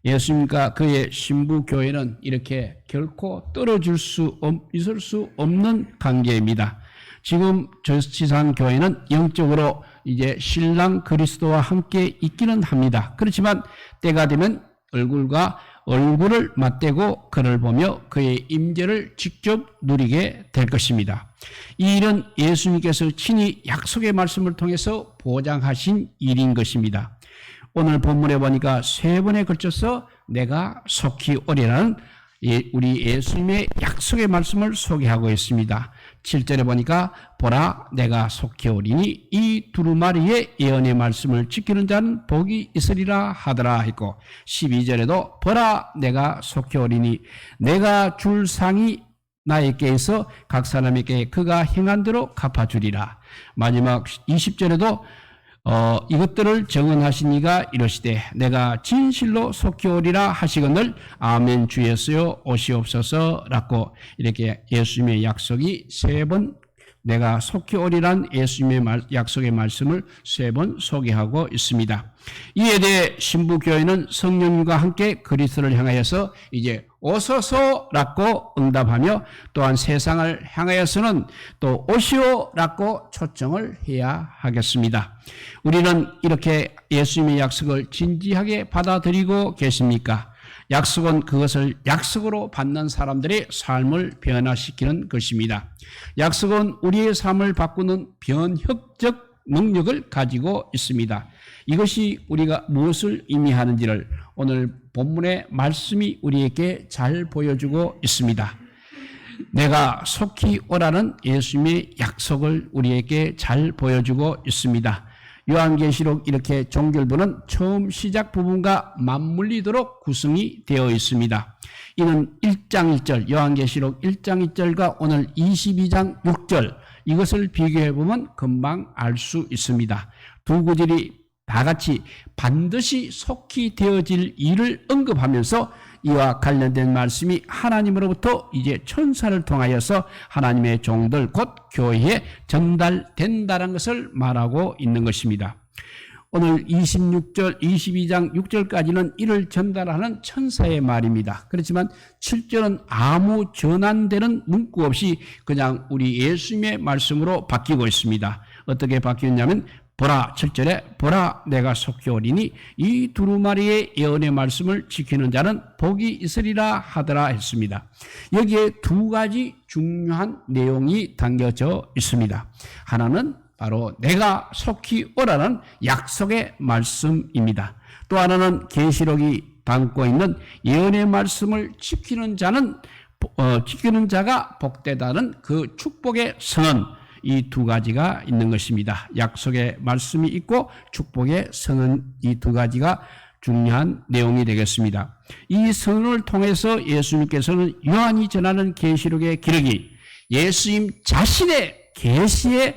예수님과 그의 신부 교회는 이렇게 결코 있을 수 없는 관계입니다. 지금 저 지상 교회는 영적으로 이제 신랑 그리스도와 함께 있기는 합니다. 그렇지만 때가 되면 얼굴과 얼굴을 맞대고 그를 보며 그의 임재를 직접 누리게 될 것입니다. 이 일은 예수님께서 친히 약속의 말씀을 통해서 보장하신 일인 것입니다. 오늘 본문에 보니까 3번에 걸쳐서 내가 속히 오리라는 우리 예수님의 약속의 말씀을 소개하고 있습니다. 7절에 보니까 보라 내가 속히 오리니 이 두루마리의 예언의 말씀을 지키는 자는 복이 있으리라 하더라 했고, 12절에도 보라 내가 속히 오리니 내가 줄 상이 나에게 있어 각 사람에게 그가 행한 대로 갚아주리라. 마지막 20절에도 이것들을 정언하신 이가 이러시되 내가 진실로 속히 오리라 하시거늘 아멘 주 예수여 오시옵소서라고 이렇게 예수님의 약속이 3번 내가 속히 오리란 예수님의 약속의 말씀을 3번 소개하고 있습니다. 이에 대해 신부교회는 성령님과 함께 그리스도를 향하여서 이제 오소서라고 응답하며 또한 세상을 향하여서는 또 오시오라고 초청을 해야 하겠습니다. 우리는 이렇게 예수님의 약속을 진지하게 받아들이고 계십니까? 약속은 그것을 약속으로 받는 사람들의 삶을 변화시키는 것입니다. 약속은 우리의 삶을 바꾸는 변혁적 능력을 가지고 있습니다. 이것이 우리가 무엇을 의미하는지를 오늘 본문의 말씀이 우리에게 잘 보여주고 있습니다. 내가 속히 오라는 예수님의 약속을 우리에게 잘 보여주고 있습니다. 요한계시록 이렇게 종결부는 처음 시작 부분과 맞물리도록 구성이 되어 있습니다. 이는 1장 1절, 요한계시록 1장 1절과 오늘 22장 6절 이것을 비교해보면 금방 알 수 있습니다. 두 구절이 다 같이 반드시 속히 되어질 일을 언급하면서 이와 관련된 말씀이 하나님으로부터 이제 천사를 통하여서 하나님의 종들 곧 교회에 전달된다는 것을 말하고 있는 것입니다. 오늘 22장 6절까지는 이를 전달하는 천사의 말입니다. 그렇지만 7절은 아무 전환되는 문구 없이 그냥 우리 예수님의 말씀으로 바뀌고 있습니다. 어떻게 바뀌었냐면 보라 7절에 보라 내가 속히 오리니 이 두루마리의 예언의 말씀을 지키는 자는 복이 있으리라 하더라 했습니다. 여기에 두 가지 중요한 내용이 담겨져 있습니다. 하나는 바로 내가 속히 오라는 약속의 말씀입니다. 또 하나는 계시록이 담고 있는 예언의 말씀을 지키는 자가 복되다는 그 축복의 선언, 이 두 가지가 있는 것입니다. 약속의 말씀이 있고 축복의 선언, 이 두 가지가 중요한 내용이 되겠습니다. 이 선언을 통해서 예수님께서는 요한이 전하는 계시록의 기록이 예수님 자신의 계시의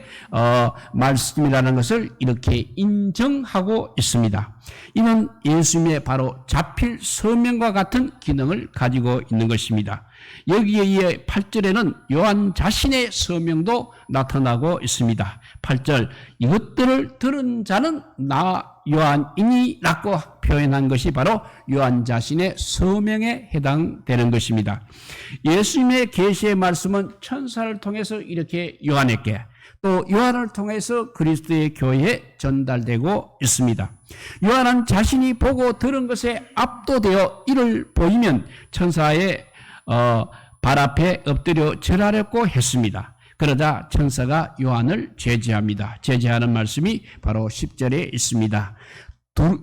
말씀이라는 것을 이렇게 인정하고 있습니다. 이는 예수님의 바로 자필 서명과 같은 기능을 가지고 있는 것입니다. 여기에 이어 8절에는 요한 자신의 서명도 나타나고 있습니다. 8절 이것들을 들은 자는 나 요한이니라고 표현한 것이 바로 요한 자신의 서명에 해당되는 것입니다. 예수님의 계시의 말씀은 천사를 통해서 이렇게 요한에게 또 요한을 통해서 그리스도의 교회에 전달되고 있습니다. 요한은 자신이 보고 들은 것에 압도되어 이를 보이면 천사의 발 앞에 엎드려 절하려고 했습니다. 그러자 천사가 요한을 제지합니다. 제지하는 말씀이 바로 10절에 있습니다.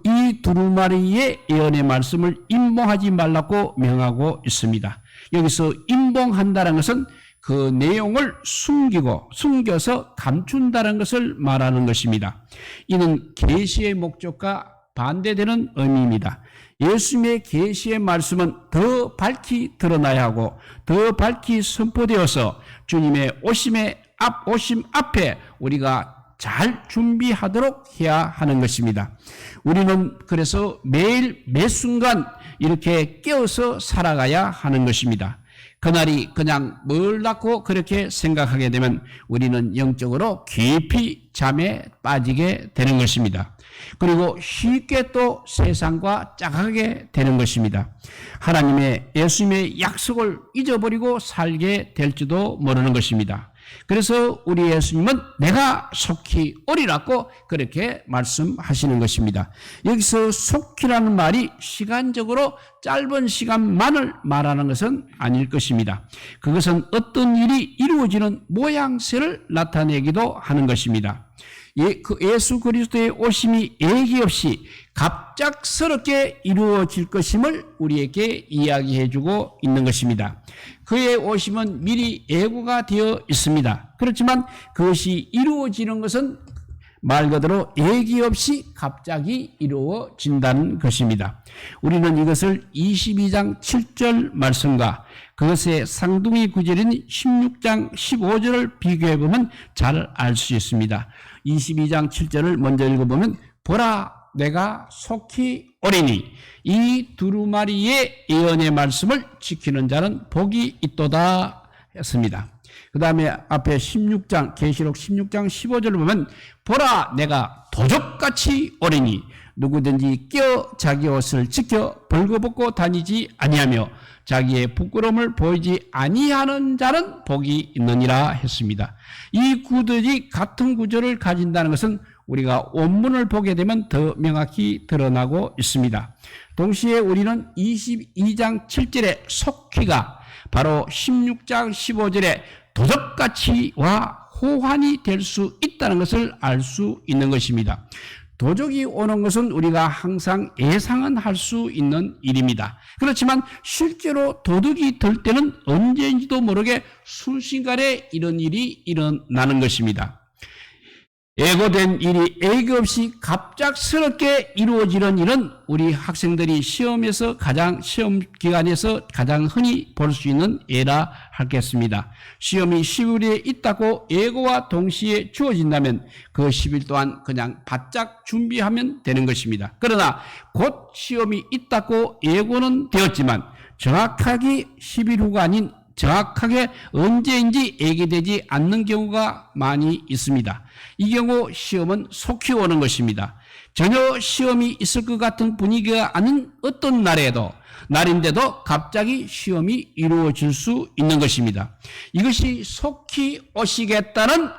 이 두루마리의 예언의 말씀을 임봉하지 말라고 명하고 있습니다. 여기서 임봉한다는 것은 그 내용을 숨겨서 감춘다는 것을 말하는 것입니다. 이는 계시의 목적과 반대되는 의미입니다. 예수님의 계시의 말씀은 더 밝히 드러나야 하고 더 밝히 선포되어서 주님의 오심 앞에 우리가 잘 준비하도록 해야 하는 것입니다. 우리는 그래서 매일 매 순간 이렇게 깨어서 살아가야 하는 것입니다. 그날이 그냥 멀다고 그렇게 생각하게 되면 우리는 영적으로 깊이 잠에 빠지게 되는 것입니다. 그리고 쉽게 또 세상과 짝하게 되는 것입니다. 하나님의 예수님의 약속을 잊어버리고 살게 될지도 모르는 것입니다. 그래서 우리 예수님은 내가 속히 오리라고 그렇게 말씀하시는 것입니다. 여기서 속히라는 말이 시간적으로 짧은 시간만을 말하는 것은 아닐 것입니다. 그것은 어떤 일이 이루어지는 모양새를 나타내기도 하는 것입니다. 예수 그리스도의 오심이 예기 없이 갑작스럽게 이루어질 것임을 우리에게 이야기해 주고 있는 것입니다. 그의 오심은 미리 예고가 되어 있습니다. 그렇지만 그것이 이루어지는 것은 말 그대로 예기 없이 갑자기 이루어진다는 것입니다. 우리는 이것을 22장 7절 말씀과 그것의 상둥이 구절인 16장 15절을 비교해보면 잘 알 수 있습니다. 22장 7절을 먼저 읽어보면 보라 내가 속히 오리니 이 두루마리의 예언의 말씀을 지키는 자는 복이 있도다 했습니다. 그 다음에 앞에 16장 계시록 16장 15절을 보면 보라 내가 도적같이 오리니 누구든지 자기 옷을 지켜 벌거벗고 다니지 아니하며 자기의 부끄러움을 보이지 아니하는 자는 복이 있느니라 했습니다. 이 구절이 같은 구절을 가진다는 것은 우리가 원문을 보게 되면 더 명확히 드러나고 있습니다. 동시에 우리는 22장 7절의 속히가 바로 16장 15절의 도적같이와 호환이 될 수 있다는 것을 알 수 있는 것입니다. 도적이 오는 것은 우리가 항상 예상은 할 수 있는 일입니다. 그렇지만 실제로 도둑이 들 때는 언제인지도 모르게 순식간에 이런 일이 일어나는 것입니다. 예고된 일이 예기 없이 갑작스럽게 이루어지는 일은 우리 학생들이 시험 기간에서 가장 흔히 볼 수 있는 예라 하겠습니다. 시험이 10일에 있다고 예고와 동시에 주어진다면 그 10일 동안 그냥 바짝 준비하면 되는 것입니다. 그러나 곧 시험이 있다고 예고는 되었지만 정확하게 10일 후가 아닌 정확하게 언제인지 얘기되지 않는 경우가 많이 있습니다. 이 경우 시험은 속히 오는 것입니다. 전혀 시험이 있을 것 같은 분위기가 아닌 어떤 날인데도 갑자기 시험이 이루어질 수 있는 것입니다. 이것이 속히 오시겠다는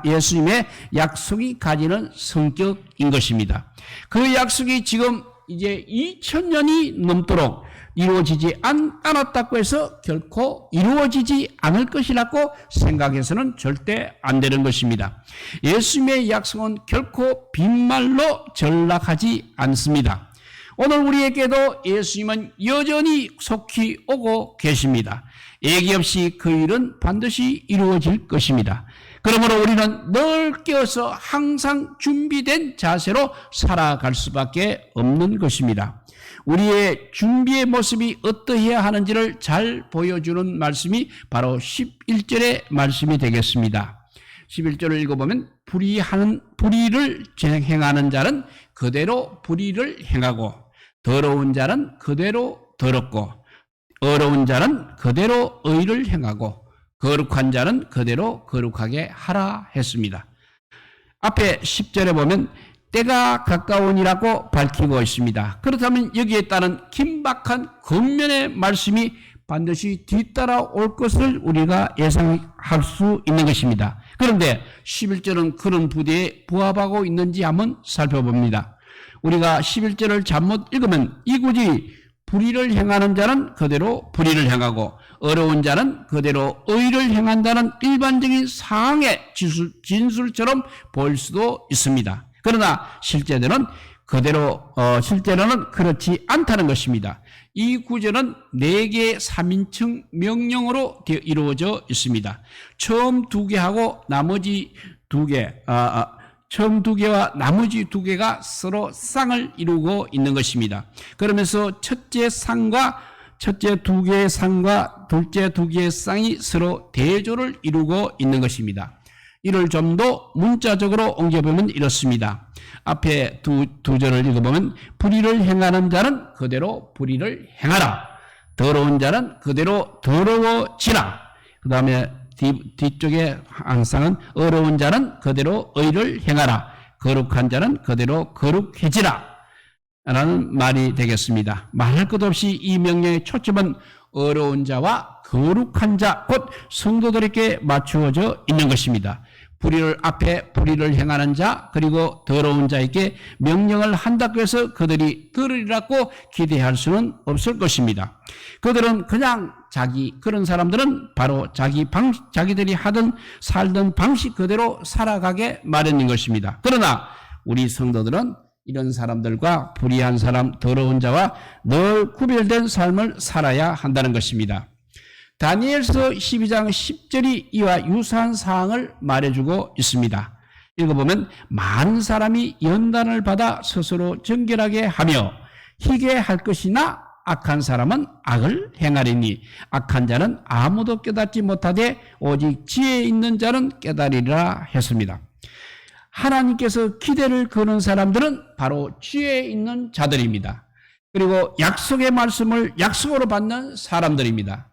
예수님의 약속이 가지는 성격인 것입니다. 그 약속이 지금 이제 2000년이 넘도록 이루어지지 않았다고 해서 결코 이루어지지 않을 것이라고 생각해서는 절대 안 되는 것입니다. 예수님의 약속은 결코 빈말로 전락하지 않습니다. 오늘 우리에게도 예수님은 여전히 속히 오고 계십니다. 예기 없이 그 일은 반드시 이루어질 것입니다. 그러므로 우리는 늘 깨어서 항상 준비된 자세로 살아갈 수밖에 없는 것입니다. 우리의 준비의 모습이 어떠해야 하는지를 잘 보여주는 말씀이 바로 11절의 말씀이 되겠습니다. 11절을 읽어보면 불의를 행하는 자는 그대로 불의를 행하고 더러운 자는 그대로 더럽고 어려운 자는 그대로 의를 행하고 거룩한 자는 그대로 거룩하게 하라 했습니다. 앞에 10절에 보면 때가 가까우니라고 밝히고 있습니다. 그렇다면 여기에 따른 긴박한 권면의 말씀이 반드시 뒤따라올 것을 우리가 예상할 수 있는 것입니다. 그런데 11절은 그런 부대에 부합하고 있는지 한번 살펴봅니다. 우리가 11절을 잘못 읽으면 이 구절이 불의를 행하는 자는 그대로 불의를 행하고 어려운 자는 그대로 의를 행한다는 일반적인 상황의 진술처럼 보일 수도 있습니다. 그러나 실제로는 그렇지 않다는 것입니다. 이 구절은 4개의 3인칭 명령어로 이루어져 있습니다. 처음 2개하고 나머지 2개, 처음 2개와 나머지 2개가 서로 쌍을 이루고 있는 것입니다. 그러면서 첫째 2개의 쌍과 둘째 2개의 쌍이 서로 대조를 이루고 있는 것입니다. 이를 좀 더 문자적으로 옮겨보면 이렇습니다. 앞에 두 절을 읽어보면 불의를 행하는 자는 그대로 불의를 행하라. 더러운 자는 그대로 더러워지라. 그 다음에 뒤쪽에 항상은 어려운 자는 그대로 의를 행하라. 거룩한 자는 그대로 거룩해지라. 라는 말이 되겠습니다. 말할 것 없이 이 명령의 초점은 어려운 자와 거룩한 자, 곧 성도들에게 맞추어져 있는 것입니다. 불의를 앞에 불의를 행하는 자, 그리고 더러운 자에게 명령을 한다고 해서 그들이 들으리라고 기대할 수는 없을 것입니다. 그들은 그냥 그런 사람들은 바로 자기들이 하던 살던 방식 그대로 살아가게 마련인 것입니다. 그러나 우리 성도들은 이런 사람들과 불의한 사람, 더러운 자와 늘 구별된 삶을 살아야 한다는 것입니다. 다니엘서 12장 10절이 이와 유사한 사항을 말해주고 있습니다. 읽어보면 많은 사람이 연단을 받아 스스로 정결하게 하며 희게 할 것이나 악한 사람은 악을 행하리니 악한 자는 아무도 깨닫지 못하되 오직 지혜 있는 자는 깨달으리라 했습니다. 하나님께서 기대를 거는 사람들은 바로 지혜 있는 자들입니다. 그리고 약속의 말씀을 약속으로 받는 사람들입니다.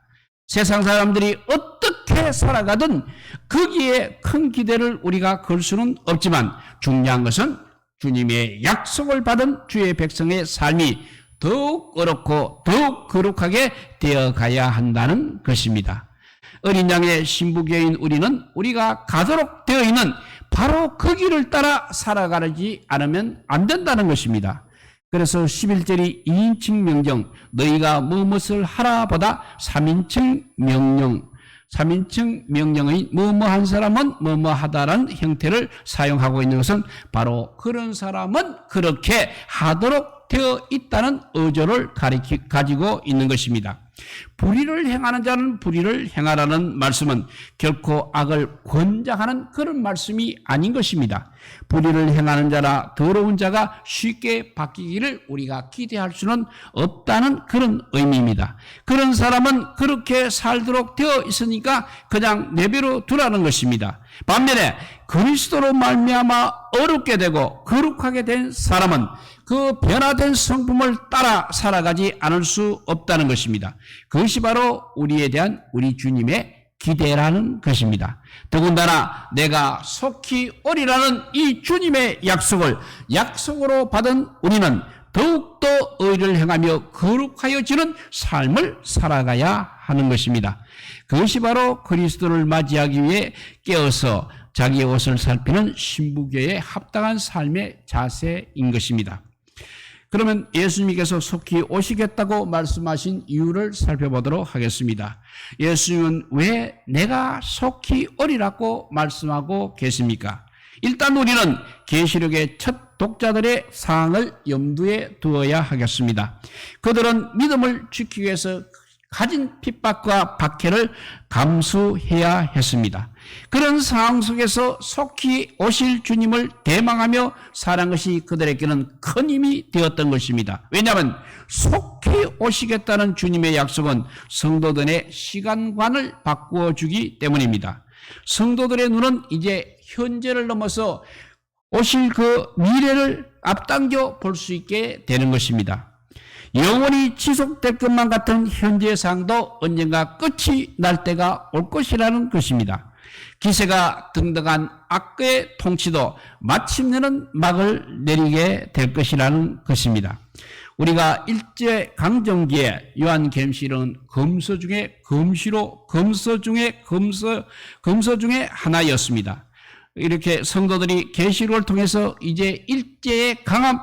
세상 사람들이 어떻게 살아가든 거기에 큰 기대를 우리가 걸 수는 없지만 중요한 것은 주님의 약속을 받은 주의 백성의 삶이 더욱 어렵고 더욱 거룩하게 되어가야 한다는 것입니다. 어린 양의 신부교인 우리는 우리가 가도록 되어 있는 바로 그 길을 따라 살아가지 않으면 안 된다는 것입니다. 그래서 11절이 2인칭 명령, 너희가 무엇을 하라 보다 3인칭 명령의 뭐뭐한 사람은 뭐뭐하다라는 형태를 사용하고 있는 것은 바로 그런 사람은 그렇게 하도록 되어 있다는 의조를 가지고 있는 것입니다. 불의를 행하는 자는 불의를 행하라는 말씀은 결코 악을 권장하는 그런 말씀이 아닌 것입니다. 불의를 행하는 자나 더러운 자가 쉽게 바뀌기를 우리가 기대할 수는 없다는 그런 의미입니다. 그런 사람은 그렇게 살도록 되어 있으니까 그냥 내버려 두라는 것입니다. 반면에 그리스도로 말미암아 어렵게 되고 거룩하게 된 사람은 그 변화된 성품을 따라 살아가지 않을 수 없다는 것입니다. 그것이 바로 우리에 대한 우리 주님의 기대라는 것입니다. 더군다나 내가 속히 오리라는 이 주님의 약속으로 받은 우리는 더욱더 의를 행하며 거룩하여지는 삶을 살아가야 하는 것입니다. 그것이 바로 그리스도를 맞이하기 위해 깨어서 자기의 옷을 살피는 신부교에 합당한 삶의 자세인 것입니다. 그러면 예수님께서 속히 오시겠다고 말씀하신 이유를 살펴보도록 하겠습니다. 예수님은 왜 내가 속히 오리라고 말씀하고 계십니까? 일단 우리는 계시록의 첫 독자들의 상황을 염두에 두어야 하겠습니다. 그들은 믿음을 지키기 위해서 가진 핍박과 박해를 감수해야 했습니다. 그런 상황 속에서 속히 오실 주님을 대망하며 살한 것이 그들에게는 큰 힘이 되었던 것입니다. 왜냐하면 속히 오시겠다는 주님의 약속은 성도들의 시간관을 바꾸어 주기 때문입니다. 성도들의 눈은 이제 현재를 넘어서 오실 그 미래를 앞당겨 볼 수 있게 되는 것입니다. 영원히 지속될 것만 같은 현재 상도 언젠가 끝이 날 때가 올 것이라는 것입니다. 기세가 등등한 악의 통치도 마침내는 막을 내리게 될 것이라는 것입니다. 우리가 일제 강점기에 요한계시록은 검서 중에 검시로 검서 중에 하나였습니다. 이렇게 성도들이 계시록을 통해서 이제 일제의 강한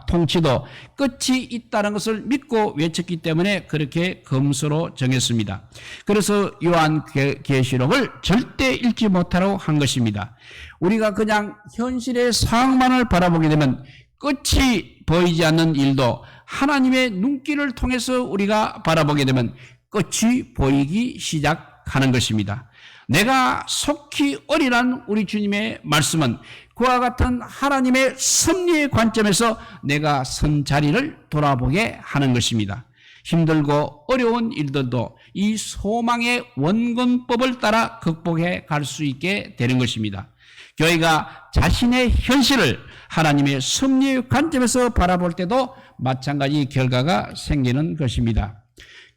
통치도 끝이 있다는 것을 믿고 외쳤기 때문에 그렇게 검서로 정했습니다. 그래서 요한계시록을 절대 읽지 못하라고 한 것입니다. 우리가 그냥 현실의 상황만을 바라보게 되면 끝이 보이지 않는 일도 하나님의 눈길을 통해서 우리가 바라보게 되면 끝이 보이기 시작하는 것입니다. 내가 속히 오리란 우리 주님의 말씀은 그와 같은 하나님의 섭리의 관점에서 내가 선 자리를 돌아보게 하는 것입니다. 힘들고 어려운 일들도 이 소망의 원근법을 따라 극복해 갈 수 있게 되는 것입니다. 교회가 자신의 현실을 하나님의 섭리의 관점에서 바라볼 때도 마찬가지 결과가 생기는 것입니다.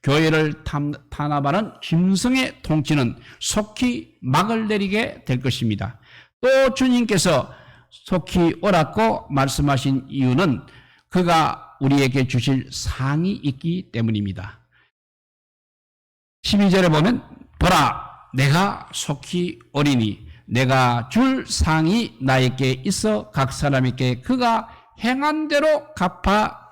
교회를 탄압하는 김성의 통치는 속히 막을 내리게 될 것입니다. 또 주님께서 속히 오라고 말씀하신 이유는 그가 우리에게 주실 상이 있기 때문입니다. 12절에 보면 보라 내가 속히 오리니 내가 줄 상이 나에게 있어 각 사람에게 그가 행한 대로 갚아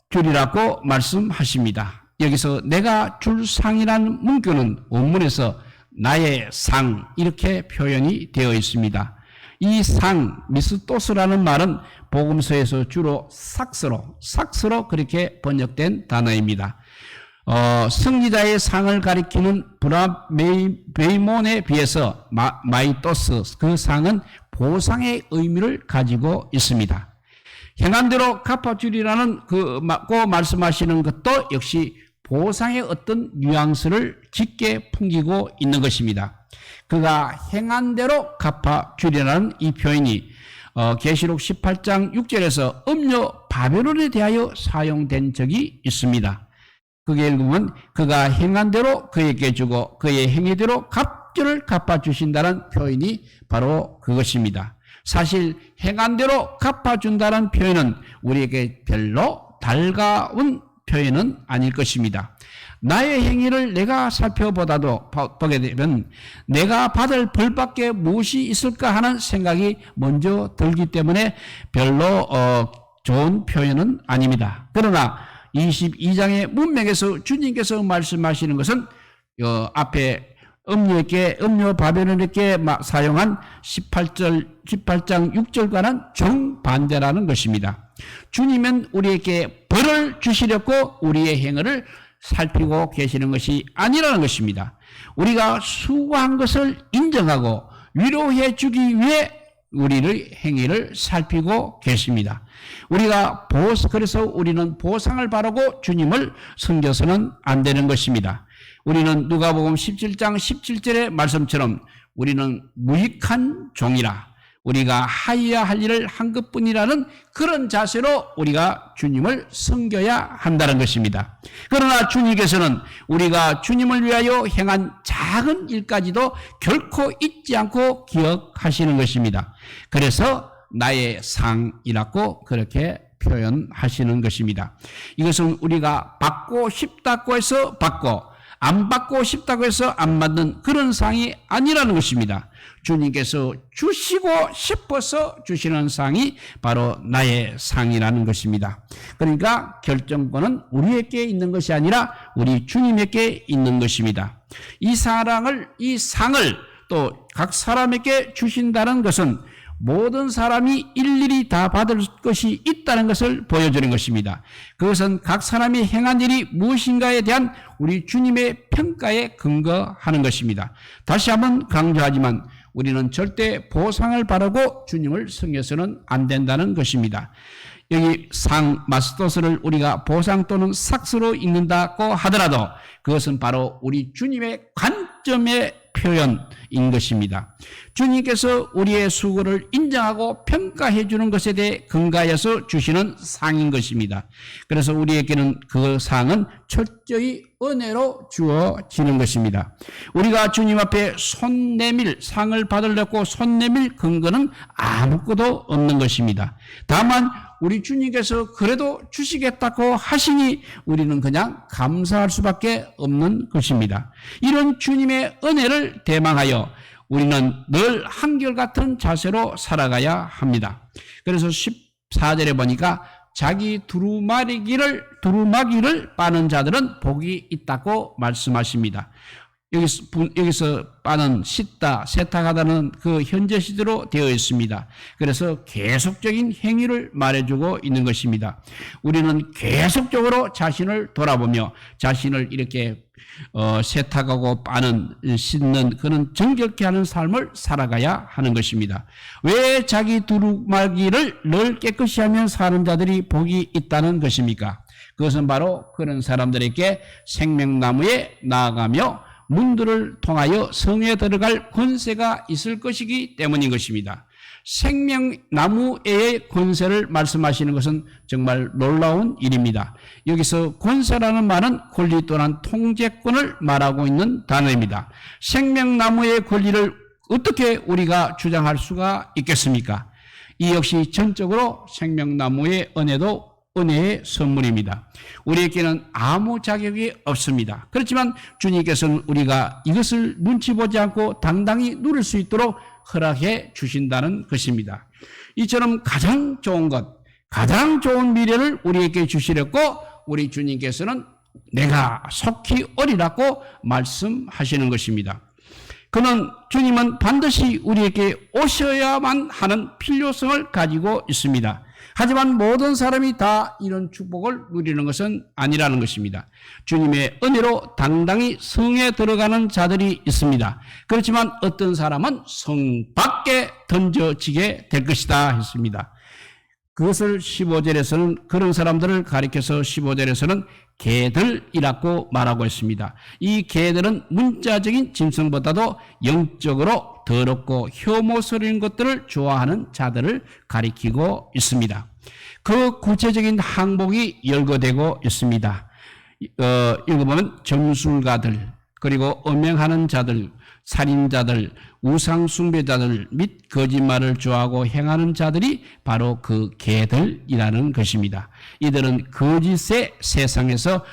주리라고 말씀하십니다. 여기서 내가 줄 상이라는 문구는 원문에서 나의 상 이렇게 표현이 되어 있습니다. 이 상, 미스토스라는 말은 복음서에서 주로 삭스로 그렇게 번역된 단어입니다. 승리자의 상을 가리키는 브라메이몬에 비해서 마이토스 그 상은 보상의 의미를 가지고 있습니다. 행한 대로 갚아주리라는 그 말씀하시는 것도 역시 보상의 어떤 뉘앙스를 짙게 풍기고 있는 것입니다. 그가 행한 대로 갚아주리라는 이 표현이 계시록 18장 6절에서 음녀 바벨론에 대하여 사용된 적이 있습니다. 그게 읽으면 그가 행한 대로 그에게 주고 그의 행위대로 값을 갚아주신다는 표현이 바로 그것입니다. 사실 행한 대로 갚아준다는 표현은 우리에게 별로 달가운 표현은 아닐 것입니다. 나의 행위를 내가 보게 되면 내가 받을 벌밖에 무엇이 있을까 하는 생각이 먼저 들기 때문에 별로 좋은 표현은 아닙니다. 그러나 22장의 문맥에서 주님께서 말씀하시는 것은 앞에 음료 바벨론에게 사용한 18장 6절과는 정반대라는 것입니다. 주님은 우리에게 벌을 주시려고 우리의 행위를 살피고 계시는 것이 아니라는 것입니다. 우리가 수고한 것을 인정하고 위로해 주기 위해 우리의 행위를 살피고 계십니다. 그래서 우리는 보상을 바라고 주님을 섬겨서는 안 되는 것입니다. 우리는 누가복음 17장 17절의 말씀처럼 우리는 무익한 종이라 우리가 하여야 할 일을 한 것뿐이라는 그런 자세로 우리가 주님을 섬겨야 한다는 것입니다. 그러나 주님께서는 우리가 주님을 위하여 행한 작은 일까지도 결코 잊지 않고 기억하시는 것입니다. 그래서 나의 상이라고 그렇게 표현하시는 것입니다. 이것은 우리가 받고 싶다고 해서 받고 안 받고 싶다고 해서 안 받는 그런 상이 아니라는 것입니다. 주님께서 주시고 싶어서 주시는 상이 바로 나의 상이라는 것입니다. 그러니까 결정권은 우리에게 있는 것이 아니라 우리 주님에게 있는 것입니다. 이 상을 또 각 사람에게 주신다는 것은 모든 사람이 일일이 다 받을 것이 있다는 것을 보여주는 것입니다. 그것은 각 사람이 행한 일이 무엇인가에 대한 우리 주님의 평가에 근거하는 것입니다. 다시 한번 강조하지만 우리는 절대 보상을 바라고 주님을 섬겨서는 안 된다는 것입니다. 여기 마스토스를 우리가 보상 또는 삭스로 읽는다고 하더라도 그것은 바로 우리 주님의 관점의 표현인 것입니다. 주님께서 우리의 수고를 인정하고 평가해 주는 것에 대해 근거하여서 주시는 상인 것입니다. 그래서 우리에게는 그 상은 철저히 은혜로 주어지는 것입니다. 우리가 주님 앞에 상을 받으려고 손 내밀 근거는 아무것도 없는 것입니다. 다만 우리 주님께서 그래도 주시겠다고 하시니 우리는 그냥 감사할 수밖에 없는 것입니다. 이런 주님의 은혜를 대망하여 우리는 늘 한결같은 자세로 살아가야 합니다. 그래서 14절에 보니까 자기 두루마기를 빠는 자들은 복이 있다고 말씀하십니다. 여기서 빠는 씻다, 세탁하다는 그 현재 시제로 되어 있습니다. 그래서 계속적인 행위를 말해주고 있는 것입니다. 우리는 계속적으로 자신을 돌아보며 자신을 이렇게 세탁하고 빠는, 씻는 그런 정결케 하는 삶을 살아가야 하는 것입니다. 왜 자기 두루마기를 늘 깨끗이 하면 사는 자들이 복이 있다는 것입니까? 그것은 바로 그런 사람들에게 생명나무에 나아가며 문들을 통하여 성에 들어갈 권세가 있을 것이기 때문인 것입니다. 생명나무의 권세를 말씀하시는 것은 정말 놀라운 일입니다. 여기서 권세라는 말은 권리 또는 통제권을 말하고 있는 단어입니다. 생명나무의 권리를 어떻게 우리가 주장할 수가 있겠습니까? 이 역시 전적으로 생명나무의 은혜도 은혜의 선물입니다. 우리에게는 아무 자격이 없습니다. 그렇지만 주님께서는 우리가 이것을 눈치 보지 않고 당당히 누릴 수 있도록 허락해 주신다는 것입니다. 이처럼 가장 좋은 것, 가장 좋은 미래를 우리에게 주시려고 우리 주님께서는 내가 속히 오리라고 말씀하시는 것입니다. 그는 주님은 반드시 우리에게 오셔야만 하는 필요성을 가지고 있습니다. 하지만 모든 사람이 다 이런 축복을 누리는 것은 아니라는 것입니다. 주님의 은혜로 당당히 성에 들어가는 자들이 있습니다. 그렇지만 어떤 사람은 성 밖에 던져지게 될 것이다 했습니다. 그것을 15절에서는 그런 사람들을 가리켜서 15절에서는 개들이라고 말하고 있습니다. 이 개들은 문자적인 짐승보다도 영적으로 더럽고 혐오스러운 것들을 좋아하는 자들을 가리키고 있습니다. 그 구체적인 항목이 열거되고 있습니다. 읽어보면 점술가들, 그리고 음행하는 자들, 살인자들, 우상숭배자들 및 거짓말을 좋아하고 행하는 자들이 바로 그 개들이라는 것입니다. 이들은 거짓의 세상에서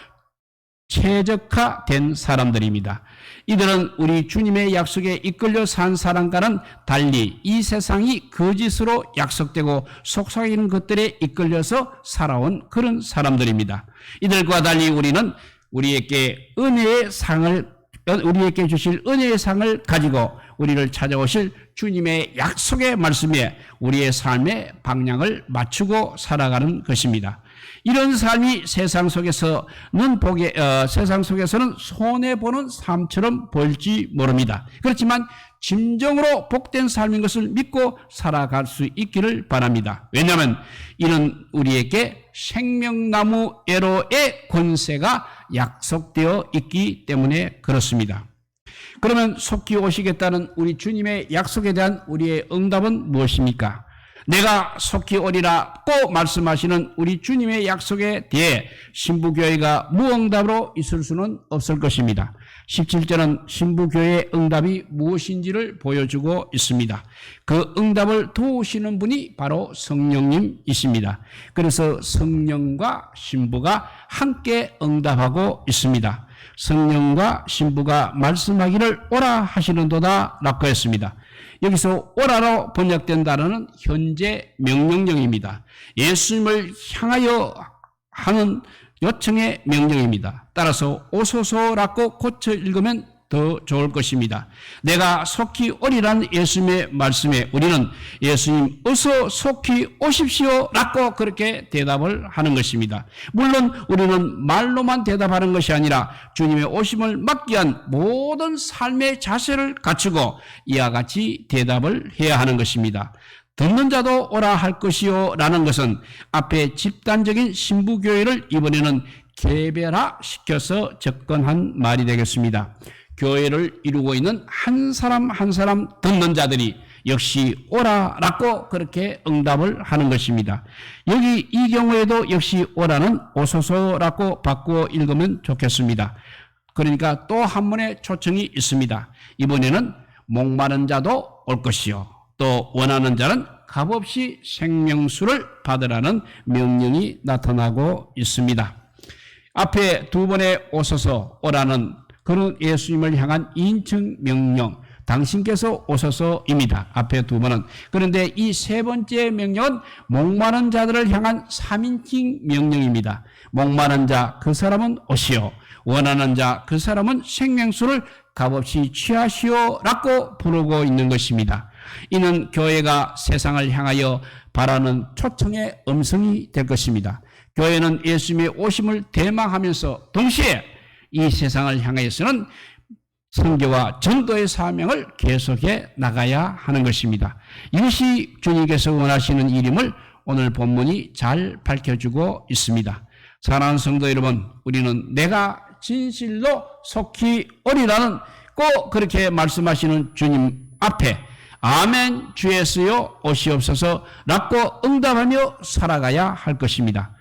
최적화된 사람들입니다. 이들은 우리 주님의 약속에 이끌려 산 사람과는 달리 이 세상이 거짓으로 약속되고 속삭이는 것들에 이끌려서 살아온 그런 사람들입니다. 이들과 달리 우리는 우리에게 주실 은혜의 상을 가지고 우리를 찾아오실 주님의 약속의 말씀에 우리의 삶의 방향을 맞추고 살아가는 것입니다. 이런 삶이 세상 속에서는 손해보는 삶처럼 보일지 모릅니다. 그렇지만 진정으로 복된 삶인 것을 믿고 살아갈 수 있기를 바랍니다. 왜냐하면 이는 우리에게 생명나무 에로의 권세가 약속되어 있기 때문에 그렇습니다. 그러면 속히 오시겠다는 우리 주님의 약속에 대한 우리의 응답은 무엇입니까? 내가 속히 오리라고 말씀하시는 우리 주님의 약속에 대해 신부교회가 무응답으로 있을 수는 없을 것입니다. 17절은 신부교회의 응답이 무엇인지를 보여주고 있습니다. 그 응답을 도우시는 분이 바로 성령님이십니다. 그래서 성령과 신부가 함께 응답하고 있습니다. 성령과 신부가 말씀하기를 오라 하시는도다 라고 했습니다. 여기서 오라로 번역된 단어는 현재 명령형입니다. 예수님을 향하여 하는 요청의 명령입니다. 따라서 오소서라고 고쳐 읽으면 더 좋을 것입니다. 내가 속히 오리란 예수님의 말씀에 우리는 예수님 어서 속히 오십시오 라고 그렇게 대답을 하는 것입니다. 물론 우리는 말로만 대답하는 것이 아니라 주님의 오심을 막기 위한 모든 삶의 자세를 갖추고 이와 같이 대답을 해야 하는 것입니다. 듣는 자도 오라 할 것이요 라는 것은 앞에 집단적인 신부교회를 이번에는 개별화시켜서 접근한 말이 되겠습니다. 교회를 이루고 있는 한 사람 한 사람 듣는 자들이 역시 오라라고 그렇게 응답을 하는 것입니다. 여기 이 경우에도 역시 오라는 오소서라고 바꾸어 읽으면 좋겠습니다. 그러니까 또 한 번의 초청이 있습니다. 이번에는 목마른 자도 올 것이요 또 원하는 자는 값없이 생명수를 받으라는 명령이 나타나고 있습니다. 앞에 두 번의 오소서 오라는 그런 예수님을 향한 인칭 명령, 당신께서 오소서입니다. 앞에 두 번은. 그런데 이 세 번째 명령은 목마른 자들을 향한 3인칭 명령입니다. 목마른 자, 그 사람은 오시오. 원하는 자, 그 사람은 생명수를 값없이 취하시오 라고 부르고 있는 것입니다. 이는 교회가 세상을 향하여 바라는 초청의 음성이 될 것입니다. 교회는 예수님의 오심을 대망하면서 동시에 이 세상을 향해서는 선교와 전도의 사명을 계속해 나가야 하는 것입니다. 이것이 주님께서 원하시는 일임을 오늘 본문이 잘 밝혀주고 있습니다. 사랑하는 성도 여러분, 우리는 내가 진실로 속히 오리라는 꼭 그렇게 말씀하시는 주님 앞에 아멘 주 예수여 오시옵소서 라고 응답하며 살아가야 할 것입니다.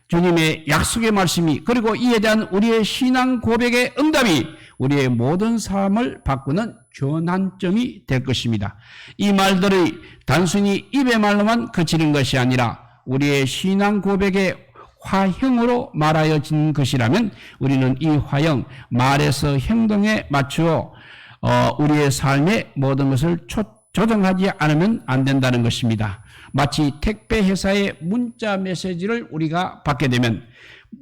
주님의 약속의 말씀이 그리고 이에 대한 우리의 신앙 고백의 응답이 우리의 모든 삶을 바꾸는 전환점이 될 것입니다. 이 말들이 단순히 입의 말로만 그치는 것이 아니라 우리의 신앙 고백의 화형으로 말하여진 것이라면 우리는 이 화형, 말에서 행동에 맞추어 우리의 삶의 모든 것을 조정하지 않으면 안 된다는 것입니다. 마치 택배 회사의 문자 메시지를 우리가 받게 되면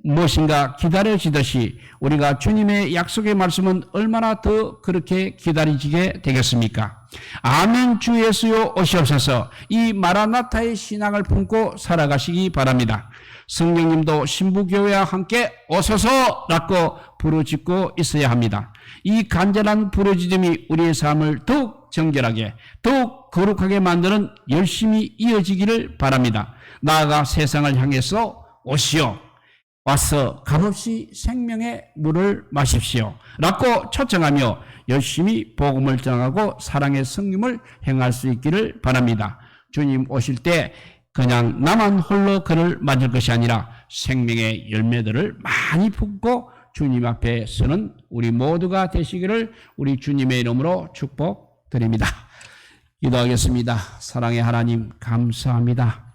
무엇인가 기다려지듯이 우리가 주님의 약속의 말씀은 얼마나 더 그렇게 기다리게 되겠습니까? 아멘 주 예수여 오시옵소서. 이 마라나타의 신앙을 품고 살아가시기 바랍니다. 성령님도 신부교회와 함께 오소서라고 부르짖고 있어야 합니다. 이 간절한 부르짖음이 우리의 삶을 더욱 정결하게 더욱 거룩하게 만드는 열심히 이어지기를 바랍니다. 나아가 세상을 향해서 오시오. 와서 값없이 생명의 물을 마십시오 라고 초청하며 열심히 복음을 전하고 사랑의 성림을 행할 수 있기를 바랍니다. 주님 오실 때 그냥 나만 홀로 그를 맞을 것이 아니라 생명의 열매들을 많이 품고 주님 앞에 서는 우리 모두가 되시기를 우리 주님의 이름으로 축복드립니다. 기도하겠습니다. 사랑의 하나님 감사합니다.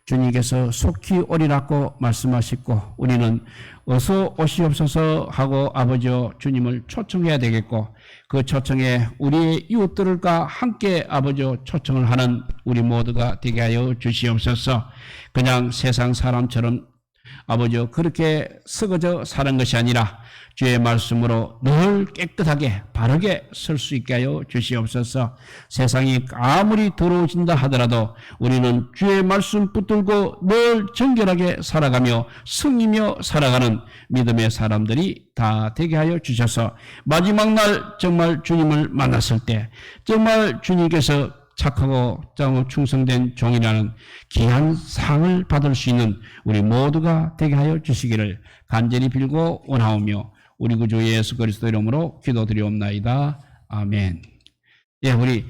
주님께서 속히 오리라고 말씀하셨고 우리는 어서 오시옵소서 하고 아버지여 주님을 초청해야 되겠고 그 초청에 우리의 이웃들과 함께 아버지여 초청을 하는 우리 모두가 되게 하여 주시옵소서. 그냥 세상 사람처럼 아버지여 그렇게 썩어져 사는 것이 아니라 주의 말씀으로 늘 깨끗하게 바르게 설 수 있게 하여 주시옵소서. 세상이 아무리 더러워진다 하더라도 우리는 주의 말씀 붙들고 늘 정결하게 살아가며 승리며 살아가는 믿음의 사람들이 다 되게 하여 주셔서 마지막 날 정말 주님을 만났을 때 정말 주님께서 착하고 충성된 종이라는 귀한 상을 받을 수 있는 우리 모두가 되게 하여 주시기를 간절히 빌고 원하오며 우리 구주 예수 그리스도 이름으로 기도드리옵나이다. 아멘. 예, 우리